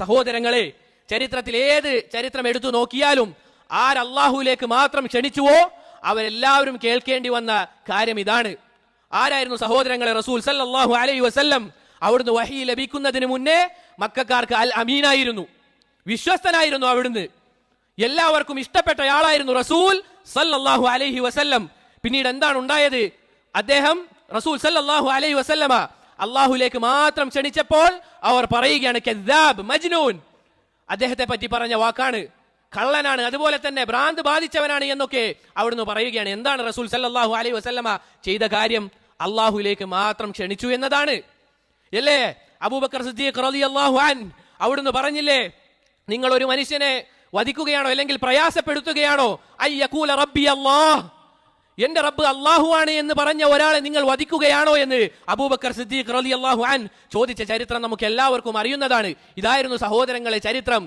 സഹോദരങ്ങളെ, ചരിത്രത്തിൽ ഏത് ചരിത്രം എടുത്തു നോക്കിയാലും ആരല്ലാഹുവിലേക്ക് മാത്രം ക്ഷണിച്ചുവോ അവരെല്ലാവരും കേൾക്കേണ്ടി വന്ന കാര്യം ഇതാണ്. ആരായിരുന്നു സഹോദരങ്ങളെ? റസൂൽ സല്ലല്ലാഹു അലൈഹി വസല്ലം. അവിടുന്ന് വഹി ലഭിക്കുന്നതിന് മുന്നേ മക്കക്കാർക്ക് അൽ അമീനായിരുന്നു, വിശ്വസ്തനായിരുന്നു. അവിടുന്ന് എല്ലാവർക്കും ഇഷ്ടപ്പെട്ടയാളായിരുന്നു റസൂൽ സല്ലല്ലാഹു അലൈഹി വസല്ലം. പിന്നീട് എന്താണ് ഉണ്ടായത്? അദ്ദേഹം റസൂൽ സല്ലല്ലാഹു അലൈഹി വസല്ലമ അള്ളാഹുലേക്ക് മാത്രം ക്ഷണിച്ചപ്പോൾ അവർ പറയുകയാണ് കദ്ദാബ്, മജ്നൂൻ. അദ്ദേഹത്തെ പറ്റി പറഞ്ഞ വാക്കാണ് കള്ളനാണ്, അതുപോലെ തന്നെ ഭ്രാന്ത് ബാധിച്ചവനാണ് എന്നൊക്കെ അവിടുന്ന് പറയുകയാണ്. എന്താണ് റസൂൽ സല്ലല്ലാഹു അലൈഹി വസല്ലമ ചെയ്ത കാര്യം? അള്ളാഹുലേക്ക് മാത്രം ക്ഷണിച്ചു എന്നതാണ്. അല്ലേ? അബൂബക്കർ സിദ്ദീഖ് റളിയല്ലാഹു അൻഹു അവിടുന്ന് പറഞ്ഞില്ലേ, നിങ്ങൾ ഒരു മനുഷ്യനെ വധിക്കുകയാണോ അല്ലെങ്കിൽ പ്രയാസപ്പെടുത്തുകയാണോ? അയ്യഖൂല റബ്ബി അല്ലാഹ്, എന്റെ റബ്ബ് അള്ളാഹു ആണ് എന്ന് പറഞ്ഞ ഒരാളെ നിങ്ങൾ വധിക്കുകയാണോ എന്ന് അബൂബക്കർ സിദ്ദീഖ് റളിയല്ലാഹു അൻഹു ചോദിച്ച ചരിത്രം നമുക്ക് എല്ലാവർക്കും അറിയുന്നതാണ്. ഇതായിരുന്നു സഹോദരങ്ങളെ ചരിത്രം.